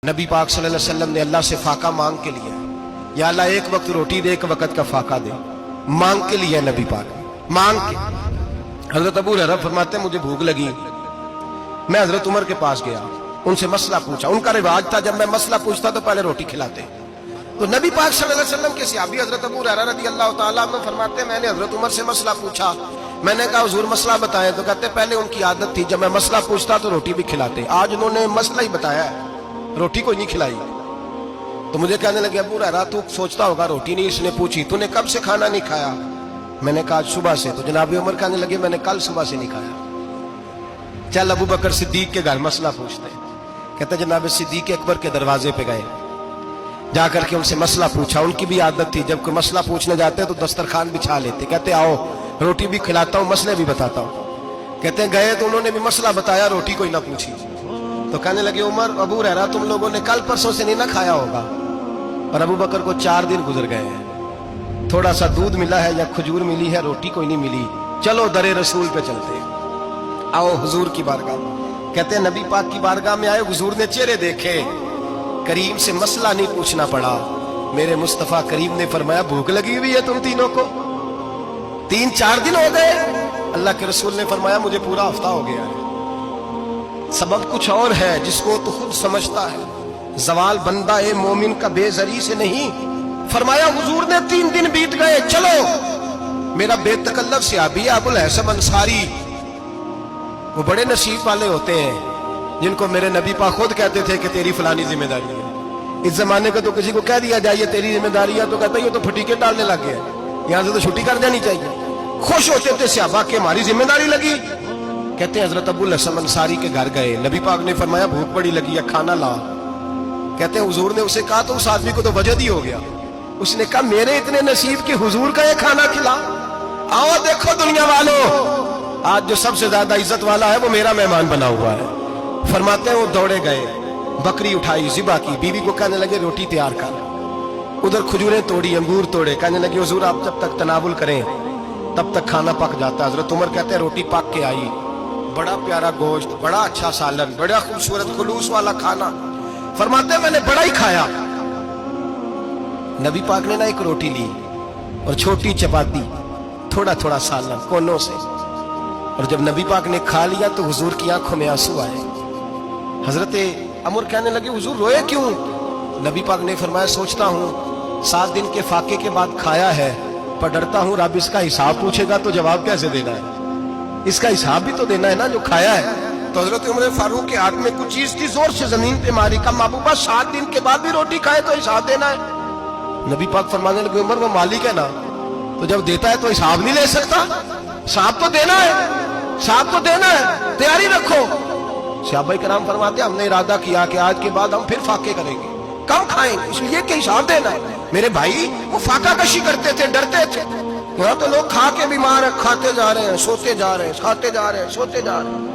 نبی پاک صلی اللہ علیہ وسلم نے اللہ سے فاقہ مانگ کے لیا، یا اللہ ایک وقت روٹی دے، ایک وقت کا فاقہ دے، مانگ کے لیا نبی پاک مانگ کے۔ حضرت ابو ہریرہ فرماتے ہیں مجھے بھوک لگی، میں حضرت عمر کے پاس گیا، ان سے مسئلہ پوچھا۔ ان کا رواج تھا جب میں مسئلہ پوچھتا تو پہلے روٹی کھلاتے۔ تو نبی پاک صلی اللہ علیہ وسلم کے صحابی حضرت ابو ہریرہ رضی اللہ تعالیٰ عنہ فرماتے ہیں میں نے حضرت عمر سے مسئلہ پوچھا، میں نے کہا حضور مسئلہ بتائیں، تو کہتے پہلے ان کی عادت تھی جب میں مسئلہ پوچھتا تو روٹی بھی کھلاتے، آج انہوں نے مسئلہ ہی بتایا ہے، روٹی کوئی نہیں کھلائی۔ تو مجھے کہنے لگے ابو ہریرہ تو سوچتا ہوگا روٹی نہیں اس نے پوچھی، تو نے کب سے کھانا نہیں کھایا؟ میں نے کہا آج صبح سے۔ تو جناب عمر کہنے لگے میں نے کل صبح سے نہیں کھایا، چل ابو بکر صدیق کے گھر مسئلہ پوچھتے ہیں۔ کہتے جناب صدیق اکبر کے دروازے پہ گئے، جا کر کے ان سے مسئلہ پوچھا۔ ان کی بھی عادت تھی جب کوئی مسئلہ پوچھنے جاتے تو دسترخوان بچھا لیتے، کہتے آؤ روٹی بھی کھلاتا ہوں مسئلے بھی بتاتا ہوں۔ کہتے ہیں گئے تو انہوں نے بھی مسئلہ بتایا، روٹی کوئی نہ پوچھی۔ تو کہنے لگے عمر ابو ہریرہ تم لوگوں نے کل پرسوں سے نہیں نہ کھایا ہوگا۔ اور ابو بکر کو 4 دن گزر گئے ہیں، تھوڑا سا دودھ ملا ہے یا کھجور ملی ہے، روٹی کوئی نہیں ملی، چلو در رسول پہ چلتے، آؤ حضور کی بارگاہ۔ کہتے ہیں نبی پاک کی بارگاہ میں آئے، حضور نے چہرے دیکھے، کریم سے مسئلہ نہیں پوچھنا پڑا۔ میرے مصطفیٰ کریم نے فرمایا بھوک لگی ہوئی ہے تم تینوں کو، 3-4 دن ہو گئے۔ اللہ کے رسول نے فرمایا مجھے پورا ہفتہ ہو گیا ہے۔ سبب کچھ اور ہے جس کو تو خود سمجھتا ہے، زوال بندہ اے مومن کا بے زری سے نہیں۔ فرمایا حضور نے 3 دن بیت گئے، چلو۔ میرا بے تکلف صحابی ابو الحسن انصاری، وہ بڑے نصیب والے ہوتے ہیں جن کو میرے نبی پاک خود کہتے تھے کہ تیری فلانی ذمہ داری ہے۔ اس زمانے کا تو کسی کو کہہ دیا جائے تیری ذمہ داری ہے تو کہتا ہے یہ تو پھٹیکے ڈالنے لگ گیا، یہاں سے تو چھٹی کر جانی چاہیے۔ خوش ہوتے تھے صحابہ کہ ہماری ذمہ داری لگی۔ کہتے ہیں حضرت ابو الحسن انصاری کے گھر گئے، نبی پاک نے فرمایا بھوک بڑی لگی ہے کھانا لا۔ کہتے ہیں حضور نے اسے کہا تو اس آدمی کو تو وجد ہی ہو گیا، اس نے کہا میرے اتنے نصیب کہ حضور کا یہ کھانا کھلا۔ آؤ دیکھو دنیا والوں، آج جو سب سے زیادہ عزت والا ہے وہ میرا مہمان بنا ہوا ہے۔ فرماتے ہیں وہ دوڑے گئے، بکری اٹھائی، ذبح کی، بیوی کو کہنے لگے روٹی تیار کر، ادھر کھجوریں توڑی، انگور توڑے، کہنے لگے حضور آپ جب تک تناول کریں تب تک کھانا پک جاتا ہے۔ حضرت عمر کہتے ہیں روٹی پک کے آئی، بڑا پیارا گوشت، بڑا اچھا سالن، بڑا خوبصورت خلوص والا کھانا۔ فرماتے ہیں میں نے بڑا ہی کھایا۔ نبی پاک نے نہ ایک روٹی لی اور چھوٹی چپاتی، تھوڑا تھوڑا سالن کونوں سے، اور جب نبی پاک نے کھا لیا تو حضور کی آنکھوں میں آنسو آئے۔ حضرت عمر کہنے لگے حضور روئے کیوں؟ نبی پاک نے فرمایا سوچتا ہوں 7 دن کے فاقے کے بعد کھایا ہے، پر ڈرتا ہوں رب اس کا حساب پوچھے گا تو جواب کیسے دینا ہے، اس کا حساب بھی تو دینا ہے نا جو کھایا ہے۔ تو حضرت عمر فاروق کے ہاتھ میں کچھ چیز تھی، زور سے زمین پہ ماری، کہا محبوبہ 7 دن کے بعد بھی روٹی کھائے تو حساب دینا ہے؟ نبی پاک فرمانے لگے عمر وہ مالک ہے نا، تو جب دیتا ہے تو حساب نہیں لے سکتا، حساب تو دینا ہے، حساب تو دینا ہے، تیاری رکھو۔ صحابہ کرام فرماتے ہیں ہم نے ارادہ کیا کہ آج کے بعد ہم پھر فاقے کریں گے، کم کھائیں گے، اس لیے کہ حساب دینا ہے۔ میرے بھائی وہ فاقہ کشی کرتے تھے، ڈرتے تھے۔ یہاں تو لوگ کھا کے بیمار ہیں، کھاتے جا رہے ہیں، سوتے جا رہے ہیں، کھاتے جا رہے ہیں، سوتے جا رہے ہیں۔